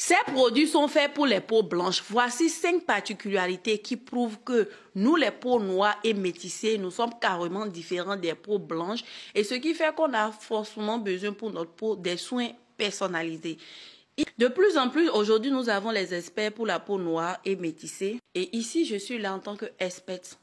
Ces produits sont faits pour les peaux blanches. Voici 5 particularités qui prouvent que nous, les peaux noires et métissées, nous sommes carrément différents des peaux blanches. Et ce qui fait qu'on a forcément besoin pour notre peau des soins personnalisés. De plus en plus, aujourd'hui, nous avons les experts pour la peau noire et métissée. Et ici, je suis là en tant qu'experte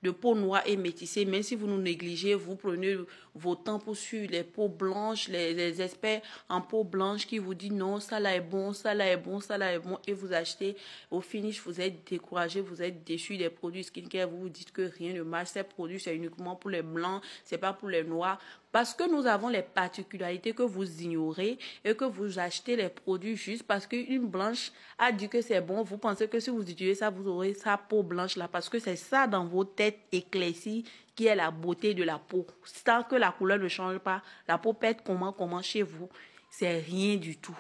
de peau noire et métissée. Même si vous nous négligez, vous prenez vos temps pour suivre les peaux blanches, les experts en peau blanche qui vous disent non, ça là est bon, ça là est bon, ça là est bon, et vous achetez. Au finish, vous êtes découragé, vous êtes déçu des produits skincare, vous vous dites que rien ne marche. Ces produits, c'est uniquement pour les blancs, c'est pas pour les noirs. Parce que nous avons les particularités que vous ignorez et que vous achetez les produits juste parce qu'une blanche a dit que c'est bon. Vous pensez que si vous utilisez ça, vous aurez sa peau blanche là. Parce que c'est ça dans vos têtes éclaircies qui est la beauté de la peau. Tant que la couleur ne change pas, la peau pète comment chez vous. C'est rien du tout.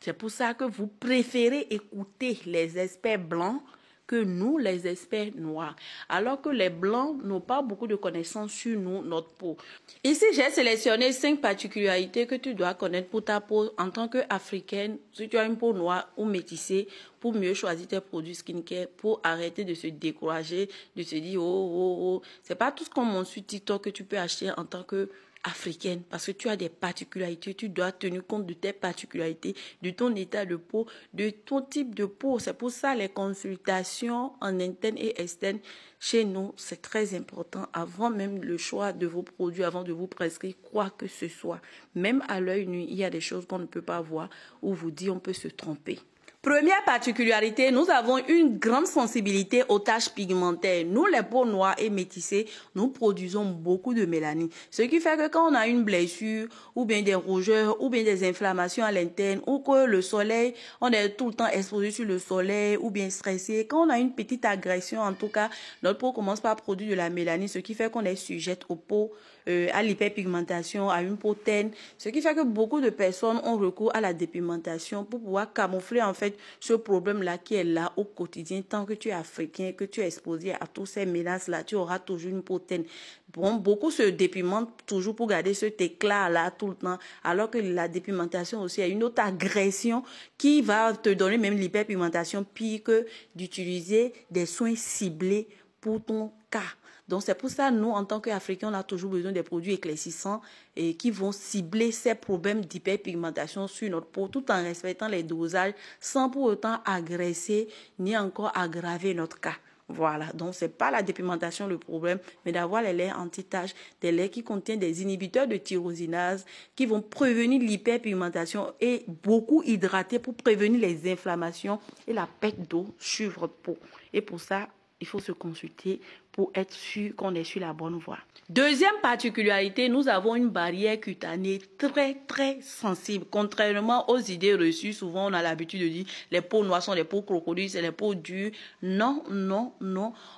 C'est pour ça que vous préférez écouter les experts blancs que nous, les experts noirs. Alors que les blancs n'ont pas beaucoup de connaissances sur nous, notre peau. Ici, j'ai sélectionné 5 particularités que tu dois connaître pour ta peau en tant qu'Africaine, si tu as une peau noire ou métissée, pour mieux choisir tes produits skincare, pour arrêter de se décourager, de se dire oh. C'est pas tout ce qu'on montre sur TikTok que tu peux acheter en tant que africaine, parce que tu as des particularités, tu dois tenir compte de tes particularités, de ton état de peau, de ton type de peau. C'est pour ça les consultations en interne et externe chez nous, c'est très important avant même le choix de vos produits, avant de vous prescrire quoi que ce soit. Même à l'œil nu, il y a des choses qu'on ne peut pas voir ou vous dire on peut se tromper. Première particularité, nous avons une grande sensibilité aux taches pigmentaires. Nous, les peaux noires et métissées, nous produisons beaucoup de mélanine. Ce qui fait que quand on a une blessure, ou bien des rougeurs, ou bien des inflammations à l'interne, ou que le soleil, on est tout le temps exposé sur le soleil, ou bien stressé, quand on a une petite agression, en tout cas, notre peau commence par produire de la mélanine, ce qui fait qu'on est sujette aux peaux, à l'hyperpigmentation, à une peau terne. Ce qui fait que beaucoup de personnes ont recours à la dépigmentation pour pouvoir camoufler en fait ce problème-là qui est là au quotidien. Tant que tu es africain, que tu es exposé à tous ces menaces-là, tu auras toujours une peau terne. Bon, beaucoup se dépigmentent toujours pour garder cet éclat-là tout le temps, alors que la dépigmentation aussi a une autre agression qui va te donner même l'hyperpigmentation, pire que d'utiliser des soins ciblés pour ton cas. Donc, c'est pour ça, nous, en tant qu'Africains, on a toujours besoin des produits éclaircissants et qui vont cibler ces problèmes d'hyperpigmentation sur notre peau tout en respectant les dosages sans pour autant agresser ni encore aggraver notre cas. Voilà, donc c'est pas la dépigmentation le problème, mais d'avoir les laits anti-taches, des laits qui contiennent des inhibiteurs de tyrosinase qui vont prévenir l'hyperpigmentation et beaucoup hydrater pour prévenir les inflammations et la perte d'eau sur votre peau. Et pour ça, il faut se consulter pour être sûr qu'on est sur la bonne voie. Deuxième particularité, nous avons une barrière cutanée très sensible. Contrairement aux idées reçues, souvent on a l'habitude de dire les peaux noires sont les peaux crocodiles, c'est les peaux dures. Non.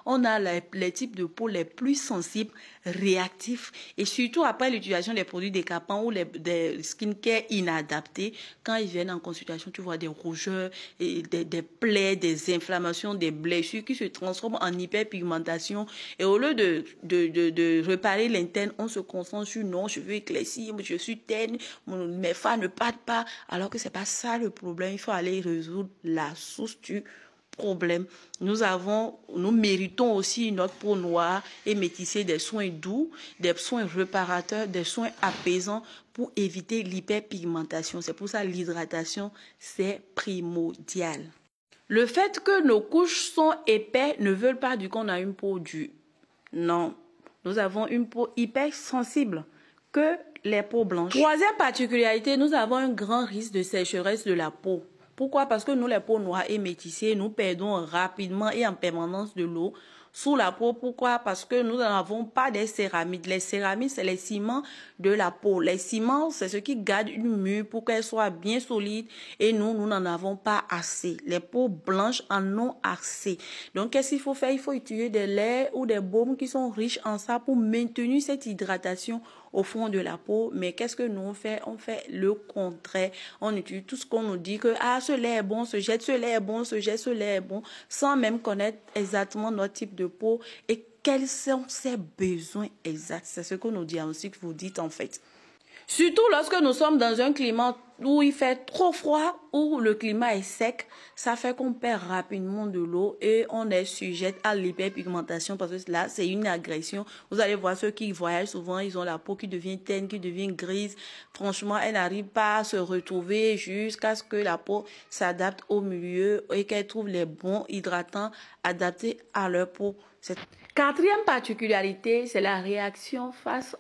On a les types de peaux les plus sensibles, réactifs. Et surtout après l'utilisation des produits décapants ou des skincare inadaptés, quand ils viennent en consultation, tu vois des rougeurs, et des plaies, des inflammations, des blessures qui se transforment en hyperpigmentation. Et au lieu de réparer l'interne, on se concentre sur non, je veux éclaircir, je suis terne, mes fards ne partent pas. Alors que c'est pas ça le problème. Il faut aller résoudre la source du problème. Nous méritons aussi notre peau noire et métissée des soins doux, des soins réparateurs, des soins apaisants pour éviter l'hyperpigmentation. C'est pour ça l'hydratation, c'est primordial. Le fait que nos couches sont épais ne veut pas dire qu'on a une peau dure. Non, nous avons une peau hyper sensible que les peaux blanches. Troisième particularité, nous avons un grand risque de sécheresse de la peau. Pourquoi? Parce que nous, les peaux noires et métissées, nous perdons rapidement et en permanence de l'eau sous la peau. Pourquoi? Parce que nous n'avons pas des céramides. Les céramides, c'est les ciments de la peau. Les ciments, c'est ce qui garde une mûre pour qu'elle soit bien solide. Et nous n'en avons pas assez. Les peaux blanches en ont assez. Donc, qu'est-ce qu'il faut faire? Il faut utiliser des laits ou des baumes qui sont riches en ça pour maintenir cette hydratation au fond de la peau. Mais qu'est-ce que nous on fait? On fait le contraire. On utilise tout ce qu'on nous dit que ce lait est bon, ce lait est bon, ce lait est bon, sans même connaître exactement notre type de peau et quels sont ses besoins exacts. C'est ce que nos diagnostics vous dites en fait. Surtout lorsque nous sommes dans un climat où il fait trop froid, où le climat est sec, ça fait qu'on perd rapidement de l'eau et on est sujet à l'hyperpigmentation parce que là, c'est une agression. Vous allez voir ceux qui voyagent souvent, ils ont la peau qui devient terne, qui devient grise. Franchement, elle n'arrive pas à se retrouver jusqu'à ce que la peau s'adapte au milieu et qu'elle trouve les bons hydratants adaptés à leur peau. Quatrième particularité, c'est la réaction face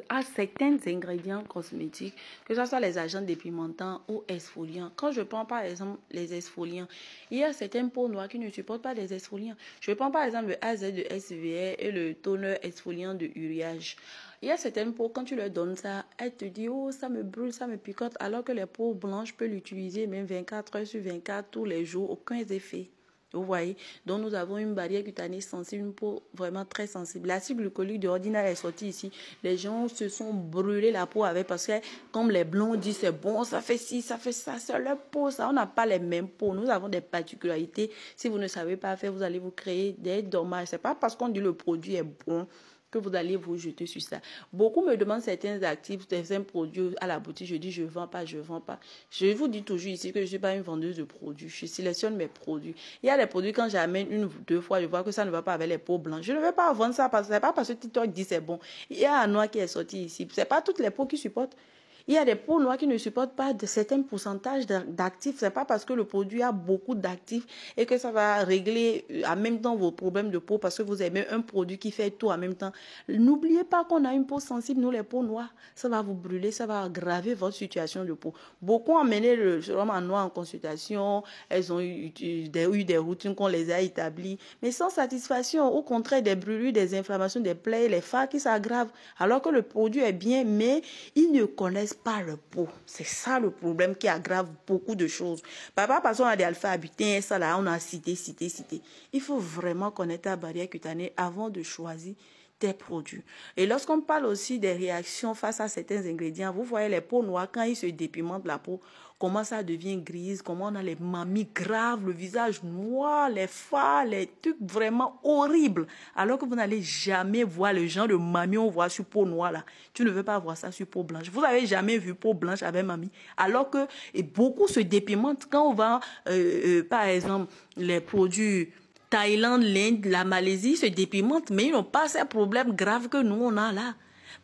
à certains ingrédients cosmétiques, que ce soit les agents dépigmentants ou exfoliants. Quand je prends par exemple les exfoliants, il y a certaines peaux noires qui ne supportent pas les exfoliants. Je prends par exemple le AZ de SVR et le toner exfoliant de Uriage. Il y a certaines peaux, quand tu leur donnes ça, elles te disent « Oh, ça me brûle, ça me picote », alors que les peaux blanches peuvent l'utiliser même 24 heures sur 24, tous les jours, aucun effet. Vous voyez, donc nous avons une barrière cutanée sensible, une peau vraiment très sensible. L'acide glycolique de ordinaire est sorti ici. Les gens se sont brûlés la peau avec parce que comme les blonds disent c'est bon, ça fait ci, ça fait ça, c'est leur peau, ça. On n'a pas les mêmes peaux. Nous avons des particularités. Si vous ne savez pas faire, vous allez vous créer des dommages. C'est pas parce qu'on dit le produit est bon que vous allez vous jeter sur ça. Beaucoup me demandent certains actifs, certains produits à la boutique. Je dis, je ne vends pas, je ne vends pas. Je vous dis toujours ici que je ne suis pas une vendeuse de produits. Je sélectionne mes produits. Il y a des produits, quand j'amène une ou deux fois, je vois que ça ne va pas avec les peaux blanches. Je ne vais pas vendre ça parce que ce n'est pas parce que TikTok dit c'est bon. Il y a un noir qui est sorti ici. Ce n'est pas toutes les peaux qui supportent. Il y a des peaux noires qui ne supportent pas de certains pourcentages d'actifs. Ce n'est pas parce que le produit a beaucoup d'actifs et que ça va régler en même temps vos problèmes de peau parce que vous aimez un produit qui fait tout en même temps. N'oubliez pas qu'on a une peau sensible, nous les peaux noires. Ça va vous brûler, ça va aggraver votre situation de peau. Beaucoup ont mené le sérum en noir en consultation. Elles ont eu des routines qu'on les a établies. Mais sans satisfaction, au contraire, des brûlures, des inflammations, des plaies, les fards qui s'aggravent. Alors que le produit est bien, mais ils ne connaissent pas le peau. C'est ça le problème qui aggrave beaucoup de choses. Papa, parce qu'on a des alpha-habitants, ça là, on a cité. Il faut vraiment connaître ta barrière cutanée avant de choisir tes produits. Et lorsqu'on parle aussi des réactions face à certains ingrédients, vous voyez les peaux noires, quand ils se dépimentent la peau, comment ça devient grise, comment on a les mamies graves, le visage noir, les fards, les trucs vraiment horribles. Alors que vous n'allez jamais voir le genre de mamie on voit sur peau noire là. Tu ne veux pas voir ça sur peau blanche. Vous n'avez jamais vu peau blanche avec mamie. Alors que beaucoup se dépimentent quand on va, par exemple, les produits Thaïlande, l'Inde, la Malaisie se dépimentent, mais ils n'ont pas ces problèmes graves que nous, on a là.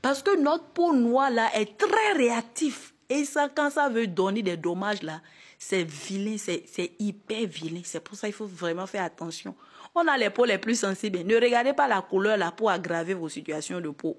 Parce que notre peau noire, là, est très réactive. Et ça, quand ça veut donner des dommages, là, c'est vilain, c'est hyper vilain. C'est pour ça qu'il faut vraiment faire attention. On a les peaux les plus sensibles. Ne regardez pas la couleur, là, pour aggraver vos situations de peau.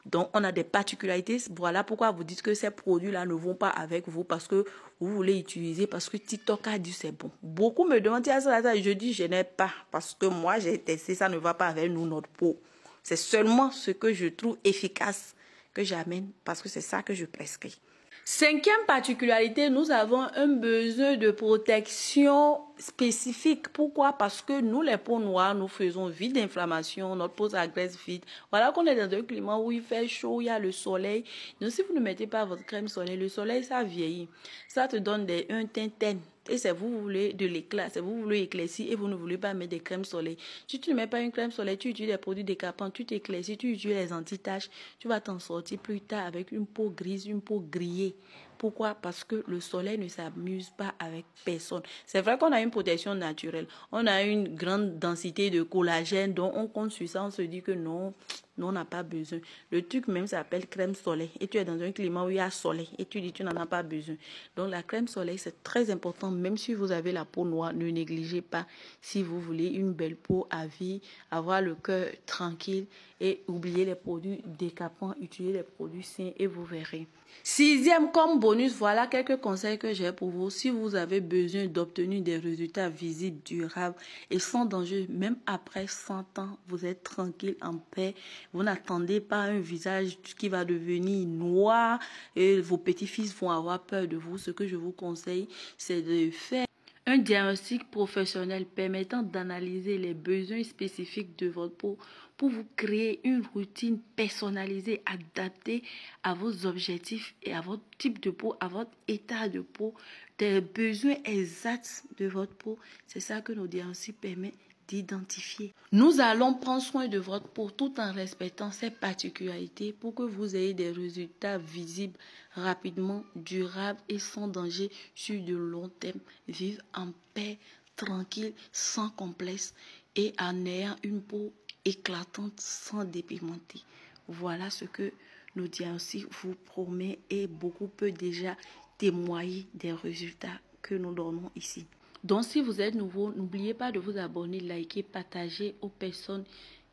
Donc, on a des particularités. Voilà pourquoi vous dites que ces produits-là ne vont pas avec vous parce que vous voulez utiliser, parce que TikTok a dit c'est bon. Beaucoup me demandent, je dis, je n'ai pas parce que moi, j'ai testé, ça ne va pas avec nous, notre peau. C'est seulement ce que je trouve efficace que j'amène parce que c'est ça que je prescris. Cinquième particularité, nous avons un besoin de protection spécifique. Pourquoi? Parce que nous, les peaux noires, nous faisons vite d'inflammation, notre peau s'agresse vite. Voilà qu'on est dans un climat où il fait chaud, il y a le soleil. Donc, si vous ne mettez pas votre crème soleil, le soleil, ça vieillit. Ça te donne un teint terne. Et c'est vous voulez de l'éclat, c'est vous voulez éclaircir et vous ne voulez pas mettre des crèmes soleil. Si tu ne mets pas une crème soleil, tu utilises des produits décapants, tu t'éclaircis, tu utilises les anti-taches, tu vas t'en sortir plus tard avec une peau grise, une peau grillée. Pourquoi? Parce que le soleil ne s'amuse pas avec personne. C'est vrai qu'on a une protection naturelle. On a une grande densité de collagène, donc on compte sur ça, on se dit que non, on n'a pas besoin. Le truc même s'appelle crème soleil. Et tu es dans un climat où il y a soleil et tu dis tu n'en as pas besoin. Donc la crème soleil, c'est très important. Même si vous avez la peau noire, ne négligez pas. Si vous voulez une belle peau à vie, avoir le cœur tranquille et oublier les produits décapants, utilisez les produits sains et vous verrez. Sixième, comme bonus, voilà quelques conseils que j'ai pour vous. Si vous avez besoin d'obtenir des résultats visibles, durables et sans danger, même après 100 ans, vous êtes tranquille, en paix. Vous n'attendez pas un visage qui va devenir noir et vos petits-fils vont avoir peur de vous. Ce que je vous conseille, c'est de faire un diagnostic professionnel permettant d'analyser les besoins spécifiques de votre peau pour vous créer une routine personnalisée, adaptée à vos objectifs et à votre type de peau, à votre état de peau, des besoins exacts de votre peau. C'est ça que nos diagnostics permettent d'identifier. Nous allons prendre soin de votre peau tout en respectant ses particularités pour que vous ayez des résultats visibles rapidement, durables et sans danger sur de long terme. Vivre en paix, tranquille, sans complexe et en ayant une peau éclatante sans dépigmenter. Voilà ce que nos diagnostics vous promet et beaucoup peut déjà témoigner des résultats que nous donnons ici. Donc, si vous êtes nouveau, n'oubliez pas de vous abonner, liker, partager aux personnes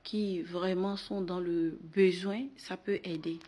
qui vraiment sont dans le besoin. Ça peut aider.